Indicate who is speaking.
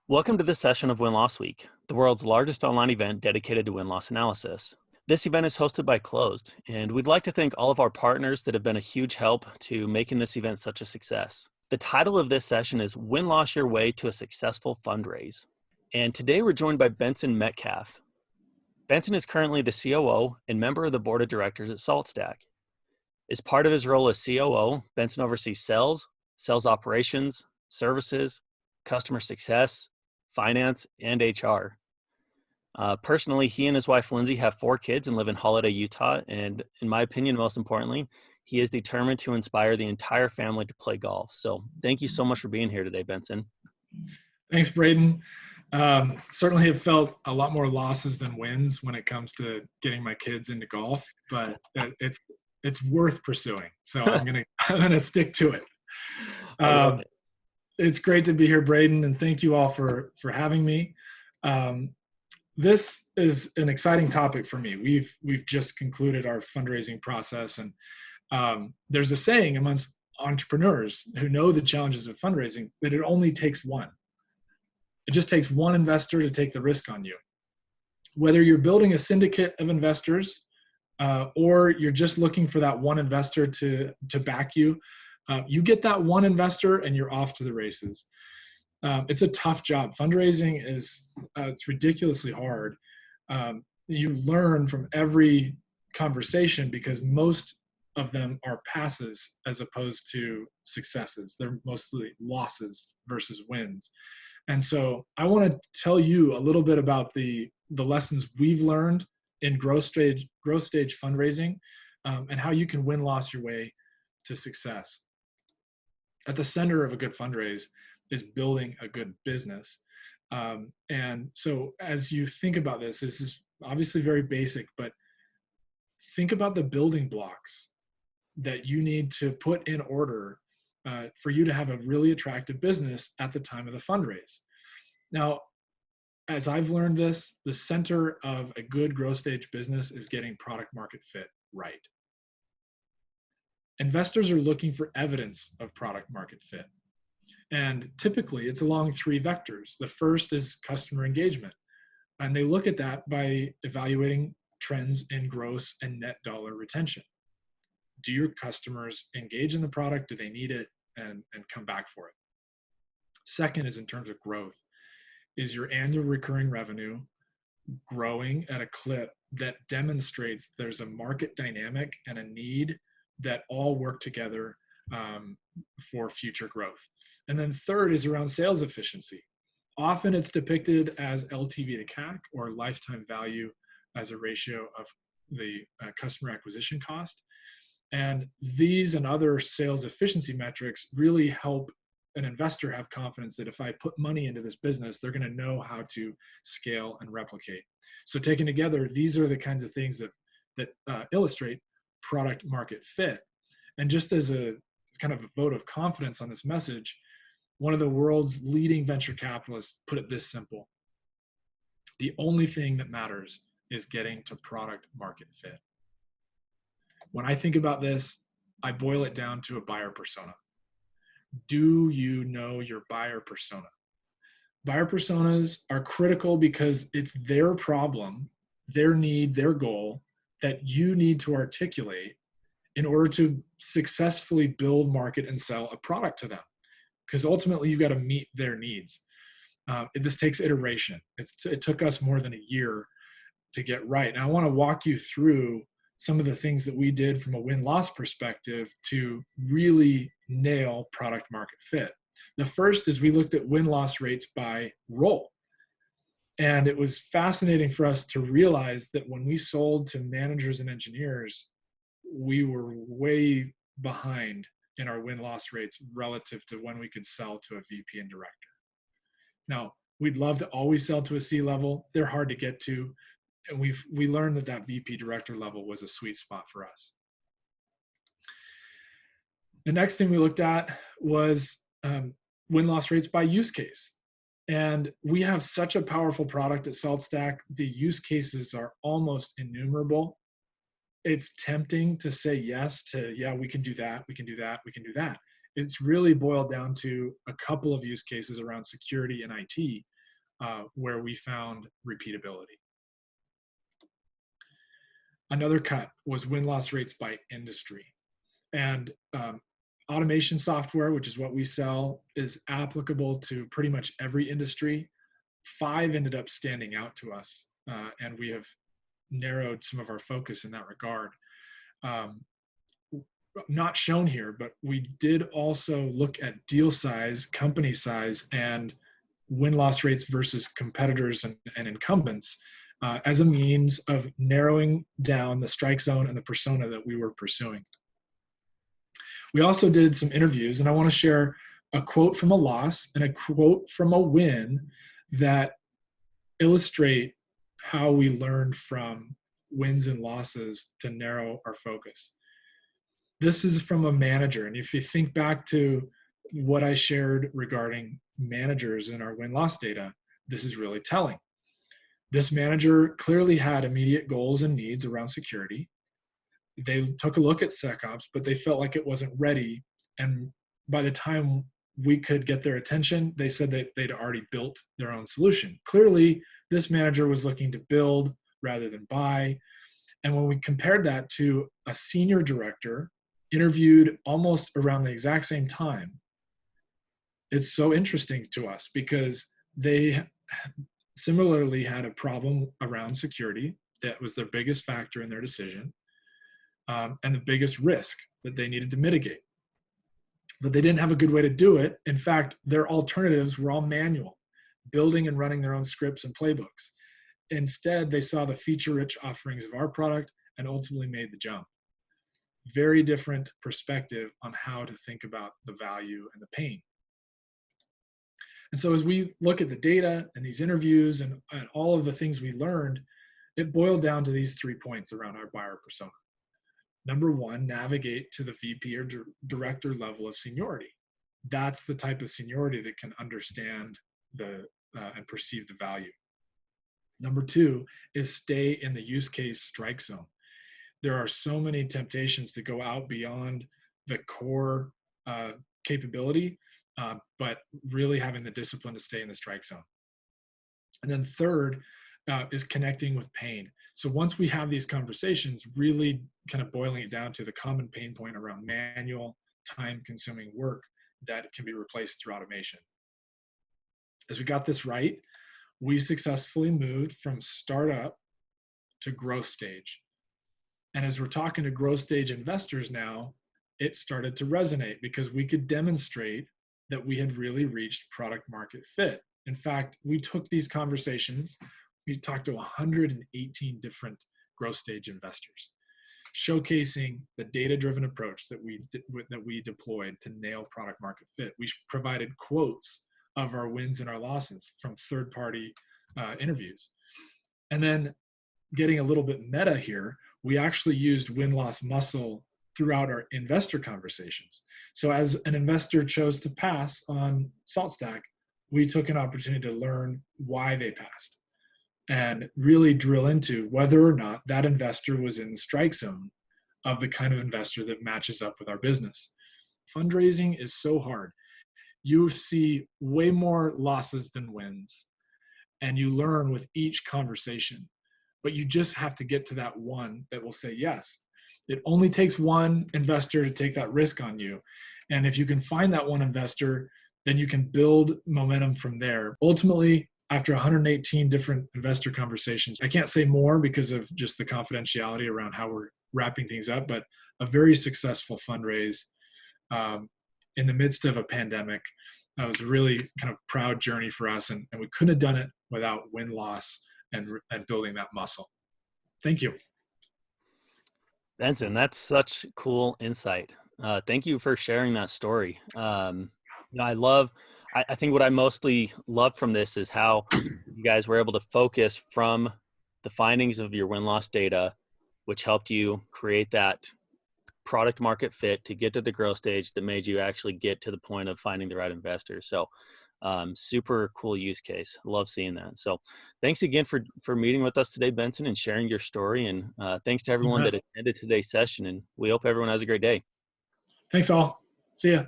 Speaker 1: Welcome to this session of Win-Loss Week, the world's largest online event dedicated to win-loss analysis. This event is hosted by Closed, and we'd like to thank all of our partners that have been a huge help to making this event such a success. The title of this session is Win-Loss Your Way to a Successful Fundraise. And today we're joined by Benson Metcalf. Benson is currently the COO and member of the board of directors at SaltStack. As part of his role as COO, Benson oversees sales operations, services, customer success, finance, and HR. Personally, he and his wife, Lindsay, have 4 kids and live in Holiday, Utah. And in my opinion, most importantly, he is determined to inspire the entire family to play golf. So thank you so much for being here today, Benson.
Speaker 2: Thanks, Braden. Certainly have felt a lot more losses than wins when it comes to getting my kids into golf, but it's worth pursuing. So I'm gonna stick to it. It's great to be here, Braden, and thank you all for having me. This is an exciting topic for me. We've just concluded our fundraising process, and there's a saying amongst entrepreneurs who know the challenges of fundraising that it only takes one. It just takes one investor to take the risk on you. Whether you're building a syndicate of investors or you're just looking for that one investor to back you, you get that one investor and you're off to the races. It's a tough job. Fundraising is it's ridiculously hard. You learn from every conversation because most of them are passes as opposed to successes. They're mostly losses versus wins. And so I want to tell you a little bit about the lessons we've learned in growth stage fundraising and how you can win-loss your way to success. At the center of a good fundraise is building a good business. And so as you think about this is obviously very basic, but think about the building blocks that you need to put in order for you to have a really attractive business at the time of the fundraise. Now, as I've learned this, the center of a good growth stage business is getting product market fit right. Investors are looking for evidence of product market fit. And typically it's along 3 vectors. The first is customer engagement. And they look at that by evaluating trends in gross and net dollar retention. Do your customers engage in the product? Do they need it and come back for it? Second is in terms of growth. Is your annual recurring revenue growing at a clip that demonstrates there's a market dynamic and a need that all work together for future growth? And then third is around sales efficiency. Often it's depicted as LTV to CAC, or lifetime value as a ratio of the customer acquisition cost. And these and other sales efficiency metrics really help an investor have confidence that if I put money into this business, they're going to know how to scale and replicate. So taken together, these are the kinds of things that illustrate product market fit. And just as a kind of a vote of confidence on this message, one of the world's leading venture capitalists put it this simple: the only thing that matters is getting to product market fit. When I think about this, I boil it down to a buyer persona. Do you know your buyer persona? Buyer personas are critical because it's their problem, their need, their goal that you need to articulate in order to successfully build, market, and sell a product to them. Because ultimately, you've got to meet their needs. This takes iteration. It took us more than a year to get right. And I want to walk you through some of the things that we did from a win-loss perspective to really nail product market fit. The first is we looked at win-loss rates by role. And it was fascinating for us to realize that when we sold to managers and engineers, we were way behind in our win-loss rates relative to when we could sell to a VP and director. Now, we'd love to always sell to a C-level. They're hard to get to. And we learned that VP director level was a sweet spot for us. The next thing we looked at was win-loss rates by use case. And we have such a powerful product at SaltStack. The use cases are almost innumerable. It's tempting to say yes to, yeah, we can do that, we can do that, we can do that. It's really boiled down to a couple of use cases around security and IT where we found repeatability. Another cut was win-loss rates by industry. And automation software, which is what we sell, is applicable to pretty much every industry. 5 ended up standing out to us, and we have narrowed some of our focus in that regard. Not shown here, but we did also look at deal size, company size, and win-loss rates versus competitors and incumbents as a means of narrowing down the strike zone and the persona that we were pursuing. We also did some interviews, and I want to share a quote from a loss and a quote from a win that illustrate how we learned from wins and losses to narrow our focus. This is from a manager, and if you think back to what I shared regarding managers in our win-loss data, this is really telling. This manager clearly had immediate goals and needs around security. They took a look at SecOps, but they felt like it wasn't ready. And by the time we could get their attention, they said that they'd already built their own solution. Clearly, this manager was looking to build rather than buy. And when we compared that to a senior director interviewed almost around the exact same time, it's so interesting to us because they similarly had a problem around security. That was their biggest factor in their decision. And the biggest risk that they needed to mitigate. But they didn't have a good way to do it. In fact, their alternatives were all manual, building and running their own scripts and playbooks. Instead, they saw the feature-rich offerings of our product and ultimately made the jump. Very different perspective on how to think about the value and the pain. And so as we look at the data and these interviews and all of the things we learned, it boiled down to these 3 points around our buyer persona. Number 1, navigate to the VP or director level of seniority. That's the type of seniority that can understand and perceive the value. Number 2 is stay in the use case strike zone. There are so many temptations to go out beyond the core capability, but really having the discipline to stay in the strike zone. And then third is connecting with pain. So once we have these conversations, really kind of boiling it down to the common pain point around manual, time-consuming work that can be replaced through automation. As we got this right, we successfully moved from startup to growth stage. And as we're talking to growth stage investors now, it started to resonate because we could demonstrate that we had really reached product market fit. In fact, we took these conversations, we talked to 118 different growth stage investors, showcasing the data-driven approach that we deployed to nail product market fit. We provided quotes of our wins and our losses from third-party interviews. And then getting a little bit meta here, we actually used win-loss muscle throughout our investor conversations. So as an investor chose to pass on SaltStack, we took an opportunity to learn why they passed and really drill into whether or not that investor was in the strike zone of the kind of investor that matches up with our business. Fundraising is so hard. You see way more losses than wins, and you learn with each conversation, but you just have to get to that one that will say yes. It only takes one investor to take that risk on you. And if you can find that one investor, then you can build momentum from there. Ultimately, after 118 different investor conversations, I can't say more because of just the confidentiality around how we're wrapping things up, but a very successful fundraise in the midst of a pandemic. It was a really kind of proud journey for us, and we couldn't have done it without win-loss and building that muscle. Thank you.
Speaker 1: Benson, that's such cool insight. Thank you for sharing that story. I think what I mostly love from this is how you guys were able to focus from the findings of your win-loss data, which helped you create that product market fit to get to the growth stage that made you actually get to the point of finding the right investors. So super cool use case. Love seeing that. So thanks again for meeting with us today, Benson, and sharing your story. And thanks to everyone that attended today's session. And we hope everyone has a great day.
Speaker 2: Thanks all. See ya.